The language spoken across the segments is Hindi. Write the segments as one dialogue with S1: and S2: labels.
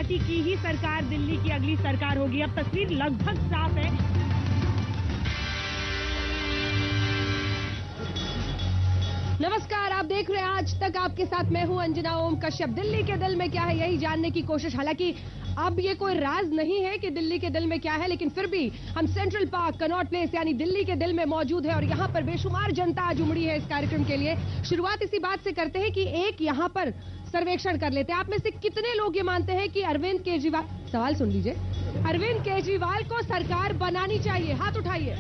S1: पार्टी की ही सरकार दिल्ली की अगली सरकार होगी। अब तस्वीर लगभग साफ है। नमस्कार, आप देख रहे हैं आज तक। आपके साथ मैं हूं अंजना ओम कश्यप। दिल्ली के दिल में क्या है, यही जानने की कोशिश। हालांकि अब ये कोई राज नहीं है कि दिल्ली के दिल में क्या है, लेकिन फिर भी हम सेंट्रल पार्क, कनॉट प्लेस यानी दिल्ली के दिल में मौजूद है और यहाँ पर बेशुमार जनता आज उमड़ी है इस कार्यक्रम के लिए। शुरुआत इसी बात से करते हैं कि एक यहाँ पर सर्वेक्षण कर लेते हैं। आप में से कितने लोग ये मानते हैं कि अरविंद केजरीवाल, सवाल सुन लीजिए, अरविंद केजरीवाल को सरकार बनानी चाहिए? हाथ उठाइए।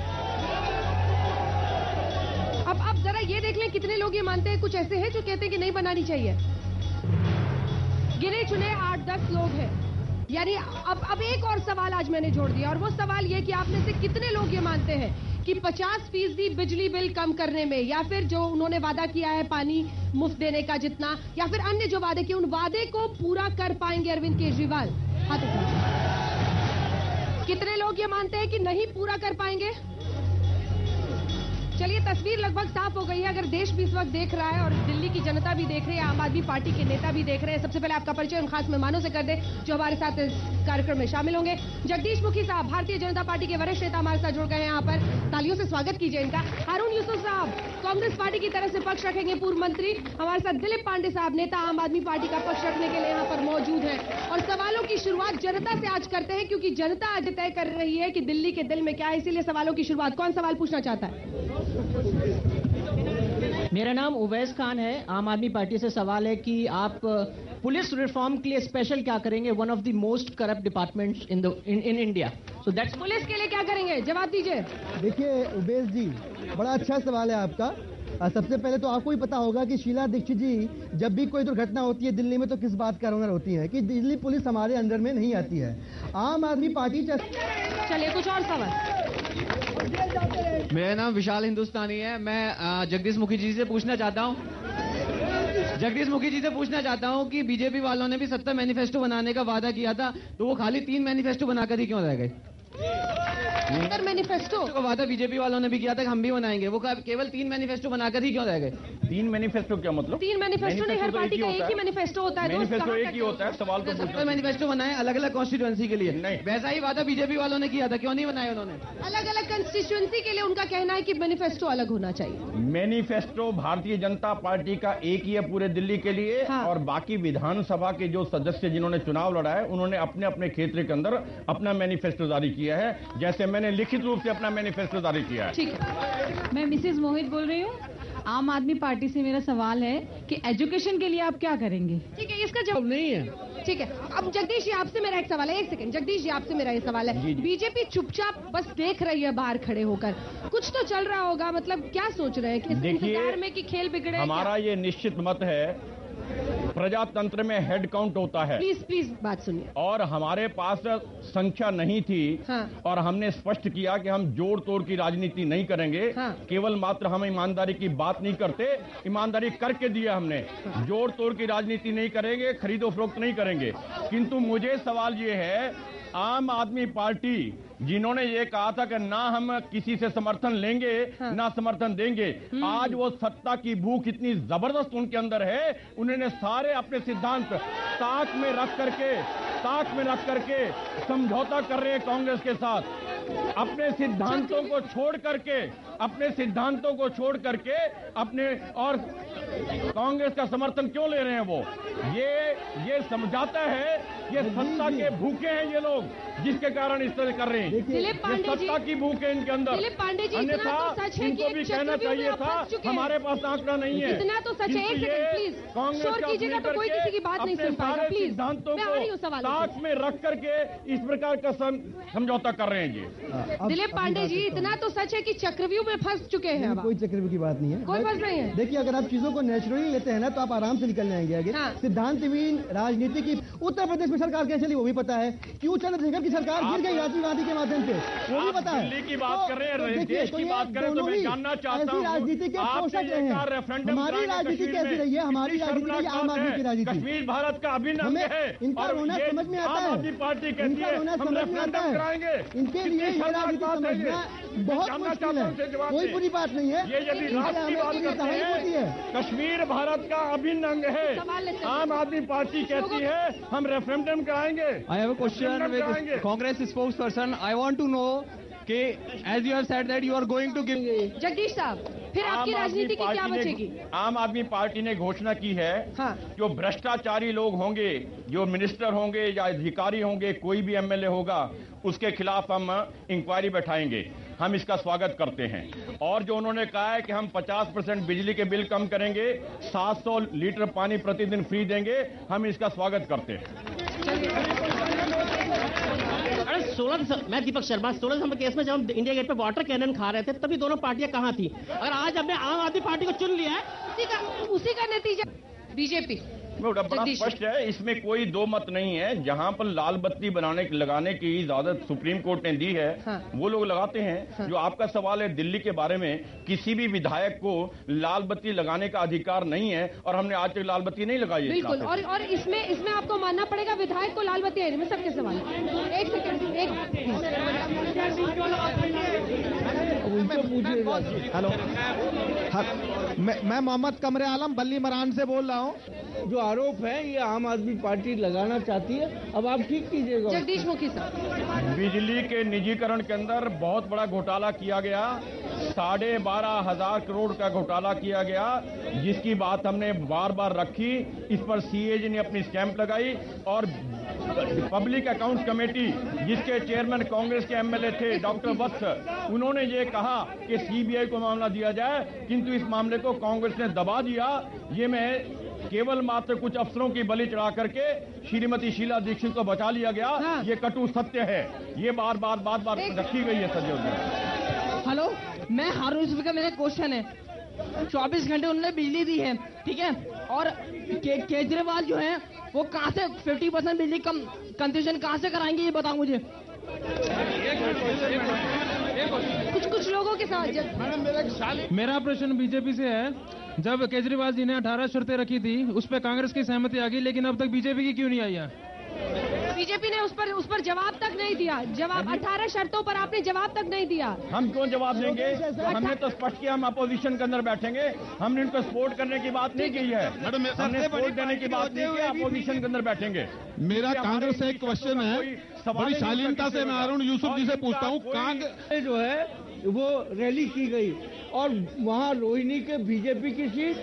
S1: अब जरा ये देख लें कितने लोग ये मानते हैं। कुछ ऐसे हैं जो कहते हैं कि नहीं बनानी चाहिए। गिने चुने 8-10 लोग हैं। यानी अब एक और सवाल आज मैंने जोड़ दिया और वो सवाल ये कि आप में से कितने लोग ये मानते हैं कि 50% बिजली बिल कम करने में, या फिर जो उन्होंने वादा किया है पानी मुफ्त देने का जितना, या फिर अन्य जो वादे किए उन वादे को पूरा कर पाएंगे अरविंद केजरीवाल? हाथ उठाइए। कितने लोग ये मानते हैं कि नहीं पूरा कर पाएंगे? चलिए, तस्वीर लगभग साफ हो गई है। अगर देश भी इस वक्त देख रहा है और दिल्ली की जनता भी देख रही है, आम आदमी पार्टी के नेता भी देख रहे हैं। सबसे पहले आपका परिचय उन खास मेहमानों से कर दे जो हमारे साथ इस कार्यक्रम में शामिल होंगे। जगदीश मुखी साहब, भारतीय जनता पार्टी के वरिष्ठ नेता, हमारे साथ जुड़ गए हैं यहाँ पर। तालियों से स्वागत कीजिए इनका। हारून यूसुफ साहब, कांग्रेस पार्टी की तरफ से पक्ष रखेंगे, पूर्व मंत्री। हमारे साथ दिलीप पांडे साहब, नेता, आम आदमी पार्टी का पक्ष रखने के लिए यहाँ पर मौजूद है। और सवालों की शुरुआत जनता से आज करते हैं, क्योंकि जनता आज तय कर रही है कि दिल्ली के दिल में क्या है। इसीलिए सवालों की शुरुआत, कौन सवाल पूछना चाहता है?
S2: मेरा नाम उवैस खान है। आम आदमी पार्टी से सवाल है कि आप पुलिस रिफॉर्म के लिए स्पेशल क्या करेंगे? One of the most corrupt departments in India, so that's. Police के लिए क्या करेंगे? जवाब दीजिए।
S3: देखिए उवैस जी, बड़ा अच्छा सवाल है आपका। सबसे पहले तो आपको ही पता होगा कि शीला दीक्षित जी जब भी कोई दुर्घटना होती है दिल्ली में तो किस बात का रौनक होती है कि दिल्ली पुलिस हमारे अंडर में नहीं आती है। आम आदमी पार्टी
S1: चलिए कुछ और सवाल।
S4: मेरा नाम विशाल हिंदुस्तानी है। मैं जगदीश मुखी जी से पूछना चाहता हूं कि बीजेपी वालों ने भी 70 मैनिफेस्टो बनाने का वादा किया था, तो वो खाली 3 मैनिफेस्टो बनाकर ही क्यों रह गए?
S1: मैनिफेस्टो
S4: का वादा बीजेपी वालों ने भी किया था कि हम भी बनाएंगे, वो केवल 3 मैनिफेस्टो बनाकर ही क्यों रह गए?
S5: 3 मैनिफेस्टो क्या मतलब?
S1: 3 मैनिफेस्टो नहीं, हर पार्टी का एक ही मैनिफेस्टो होता है।
S5: मैनिफेस्टो एक ही होता है। सवाल तो
S4: 70 मैनिफेस्टो बनाए अलग अलग कॉन्स्टिट्यूएंसी के लिए।
S5: नहीं,
S4: वैसा ही वादा बीजेपी वालों ने किया था, क्यों नहीं बनाया उन्होंने?
S1: अलग अलग कंस्टिट्यूएंसी के लिए उनका कहना है कि मैनिफेस्टो अलग होना चाहिए।
S5: मैनिफेस्टो भारतीय जनता पार्टी का एक ही है पूरे दिल्ली के लिए।
S1: हाँ।
S5: और बाकी विधानसभा के जो सदस्य जिन्होंने चुनाव लड़ा है उन्होंने अपने अपने क्षेत्र के अंदर अपना मैनिफेस्टो जारी किया है, जैसे मैंने लिखित रूप से अपना मैनिफेस्टो जारी किया है।
S1: ठीक है।
S6: मैं मिसेस मोहित बोल रही हूँ। आम आदमी पार्टी से मेरा सवाल है कि एजुकेशन के लिए आप क्या करेंगे?
S1: ठीक है, इसका जवाब
S4: नहीं है।
S1: ठीक है। अब जगदीश जी आपसे मेरा एक सवाल है। एक सेकंड जगदीश जी, आपसे मेरा ये सवाल है। बीजेपी चुपचाप बस देख रही है बाहर खड़े होकर, कुछ तो चल रहा होगा, मतलब क्या सोच रहे हैं कि इस इंतजार में कि खेल बिगड़े?
S5: हमारा ये निश्चित मत है, प्रजातंत्र में हेड काउंट होता है।
S1: प्लीज बात सुनिए।
S5: और हमारे पास संख्या नहीं थी।
S1: हाँ।
S5: और हमने स्पष्ट किया कि हम जोड़ तोड़ की राजनीति नहीं करेंगे।
S1: हाँ।
S5: केवल मात्र हम ईमानदारी की बात नहीं करते, ईमानदारी करके दिया हमने।
S1: हाँ।
S5: जोड़ तोड़ की राजनीति नहीं करेंगे, खरीदो फरोख्त नहीं करेंगे। किंतु मुझे सवाल ये है, आम आदमी पार्टी जिन्होंने ये कहा था कि ना हम किसी से समर्थन लेंगे,
S1: हाँ।
S5: ना समर्थन देंगे, आज वो सत्ता की भूख इतनी जबरदस्त उनके अंदर है, उन्होंने सारे अपने सिद्धांत ताक में रख करके समझौता कर रहे हैं कांग्रेस के साथ। अपने सिद्धांतों को छोड़ करके अपने और कांग्रेस का समर्थन क्यों ले रहे हैं? वो ये समझाता है, ये सत्ता के भूखे हैं ये लोग, जिसके कारण इस तरह कर रहे हैं।
S1: दिलीप पांडे जी,
S5: सत्ता की भूख है इनके अंदर।
S1: दिलीप पांडे जी,
S5: अन्यथा इनको भी कहना चाहिए था हमारे पास आंकड़ा नहीं है।
S1: इतना तो सच है। एक सेकंड प्लीज, शोर कीजिएगा तो कोई किसी की बात नहीं सुन पाएगा। प्लीज,
S5: सिद्धांतों
S1: मैं आ रही हूँ
S5: को
S1: सवाल
S5: ताक में रख करके इस प्रकार का समझौता कर रहे हैं जी।
S1: दिलीप पांडे जी, इतना तो सच है कि चक्रव्यूह में फंस चुके हैं।
S3: कोई चक्रव्यूह की बात नहीं है,
S1: कोई फंस नहीं है।
S3: देखिए, अगर आप चीजों को नेचुरली लेते हैं ना तो आप आराम से निकल जाएंगे आगे।
S1: हाँ।
S3: सिद्धांतहीन राजनीति की उत्तर प्रदेश में सरकार कैसे चली वो भी पता है। क्यों चंद्रशेखर की सरकार गिर गई राजीव गांधी के माध्यम से, वो भी पता है।
S5: दिल्ली की बात कर रहे हैं, देश की बात कर रहे हैं, तो मैं जानना चाहता हूँ
S3: राजनीति के पोषक रहे हैं। हमारी राजनीति कैसी रही है? हमारी राजनीति रही है आम आदमी की राजनीति।
S5: कश्मीर भारत का अभिन्न अंग है।
S3: इनका रोना समझ में आता है,
S5: आम आदमी पार्टी कहती है हम रेफरेंडम कराएंगे।
S3: इनके लिए ये राजनीति समझना बहुत मुश्किल है, कोई बुरी बात नहीं है।
S5: ये यदि राष्ट्र की बात करते हैं, कश्मीर भारत का अभिन्न अंग है। आम आदमी पार्टी कहती है हम रेफरेंडम कराएंगे।
S4: I have a question with Congress spokesperson. I want to know कि as you have said that you are going to give.
S1: Jagdish साहब, फिर आपकी राजनीति की क्या बचेगी?
S5: आम आदमी पार्टी ने घोषणा की है,
S1: हाँ।
S5: जो भ्रष्टाचारी लोग होंगे, जो मिनिस्टर होंगे या अधिकारी होंगे, कोई भी एमएलए होगा, उसके खिलाफ हम इंक्वायरी बैठाएंगे। हम इसका स्वागत करते हैं। और जो उन्होंने कहा है कि हम 50% बिजली के बिल कम करेंगे, 700 लीटर पानी प्रतिदिन फ्री देंगे, हम इसका स्वागत करते हैं।
S2: अरे 16 मैं दीपक शर्मा, 16 दिसंबर केस में जब हम इंडिया गेट पे वाटर कैनन खा रहे थे, तभी दोनों पार्टियां कहां थी? अगर आज हमने आम आदमी पार्टी को चुन लिया है,
S1: उसी का नतीजा बीजेपी।
S5: बड़ा स्पष्ट है, इसमें कोई दो मत नहीं है। जहां पर लाल बत्ती लगाने की इजाजत सुप्रीम कोर्ट ने दी है,
S1: हाँ।
S5: वो लोग लगाते हैं। हाँ। जो आपका सवाल है दिल्ली के बारे में, किसी भी विधायक को लाल बत्ती लगाने का अधिकार नहीं है, और हमने आज तक लाल बत्ती नहीं लगाई है।
S1: बिल्कुल, और इसमें आपको मानना पड़ेगा विधायक को लाल बत्ती है। मैं सबके सवाल, एक सेकंड,
S7: हेलो, मैं मोहम्मद कमरे आलम बल्ली मरान से बोल रहा हूँ।
S8: जो आरोप है ये आम आदमी पार्टी लगाना चाहती है, अब आप ठीक कीजिएगा।
S1: जगदीश मुखी साहब,
S5: बिजली के निजीकरण के अंदर बहुत बड़ा घोटाला किया गया, 12,500 करोड़ का घोटाला किया गया, जिसकी बात हमने बार बार रखी। इस पर सीएजी ने अपनी स्टैंप लगाई, और पब्लिक अकाउंट्स कमेटी, जिसके चेयरमैन कांग्रेस के एमएलए थे डॉक्टर वत्स, उन्होंने ये कहा कि सीबीआई को मामला दिया जाए, किंतु इस मामले को कांग्रेस ने दबा दिया। ये मैं केवल मात्र कुछ अफसरों की बलि चढ़ा करके श्रीमती शीला दीक्षित को बचा लिया गया। हाँ। ये कटु सत्य है, ये बार बार रखी गई है सजो।
S6: हेलो, मैं हारून यूसुफ का, मेरा क्वेश्चन है, 24 घंटे उन्होंने बिजली दी है, ठीक है, और केजरीवाल जो है वो कहां से 50% बिजली कंसेशन कहां से कराएंगे, ये बताओ मुझे।
S1: कुछ लोगों के साथ
S9: मेरा प्रश्न बीजेपी से है, जब केजरीवाल जी ने 18 शर्तें रखी थी, उस पर कांग्रेस की सहमति आ गई, लेकिन अब तक बीजेपी की क्यों नहीं आई है?
S1: बीजेपी ने उस पर जवाब तक नहीं दिया। 18 शर्तों पर आपने जवाब तक नहीं दिया।
S5: हम क्यों जवाब देंगे? हमने तो स्पष्ट किया हम अपोजिशन के अंदर बैठेंगे। हमने उनको सपोर्ट करने की बात नहीं की है, हमने सपोर्ट देने की बात नहीं की, अपोजिशन के अंदर बैठेंगे।
S7: मेरा कांग्रेस से एक क्वेश्चन है, बड़ी शालीनता से मैं हारून यूसुफ जी से पूछता हूँ।
S8: कांग्रेस जो है वो रैली की गई, और वहाँ रोहिणी के बीजेपी की सीट,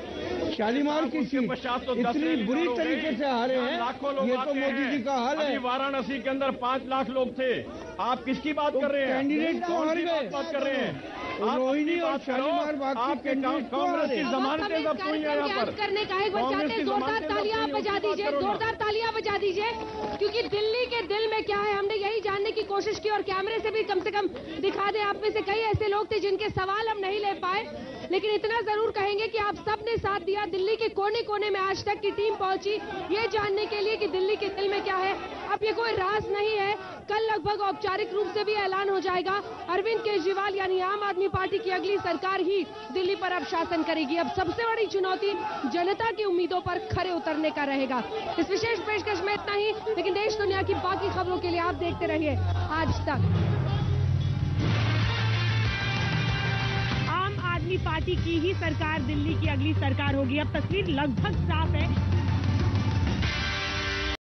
S8: शालीमार की सीट इतनी बुरी तरीके से हारे हैं, ये तो मोदी जी का हाल है।
S5: वाराणसी के अंदर 5 लाख लोग थे, आप किसकी बात कर रहे हैं?
S8: कैंडिडेट को हार गए,
S5: बात कर रहे हैं
S8: रोहिणी और शालीमार बाग की
S5: कांग्रेस की जमानतें जब्त हुई है यहाँ पर।
S1: करने का एक बार चाहते हैं, जोरदार तालियां बजा दीजिए, जोरदार तालियां बजा दीजिए, क्योंकि दिल्ली के दिल में क्या है हमने यही जानने की कोशिश की, और कैमरे से भी कम से कम दिखा दें। आप में से कई ऐसे लोग थे जिनके सवाल हम नहीं ले पाए, लेकिन इतना जरूर कहेंगे कि आप सब ने साथ दिया। दिल्ली के कोने कोने में आज तक की टीम पहुंची ये जानने के लिए कि दिल्ली के दिल में क्या है। अब ये कोई राज नहीं है, कल लगभग औपचारिक रूप से भी ऐलान हो जाएगा। अरविंद केजरीवाल यानी आम आदमी पार्टी की अगली सरकार ही दिल्ली पर अब शासन करेगी। अब सबसे बड़ी चुनौती जनता की उम्मीदों पर खरे उतरने का रहेगा। इस विशेष पेशकश में इतना ही, लेकिन देश दुनिया की बाकी खबरों के लिए आप देखते रहिए आज तक। आम आदमी पार्टी की ही सरकार दिल्ली की अगली सरकार होगी। अब तस्वीर लगभग साफ है।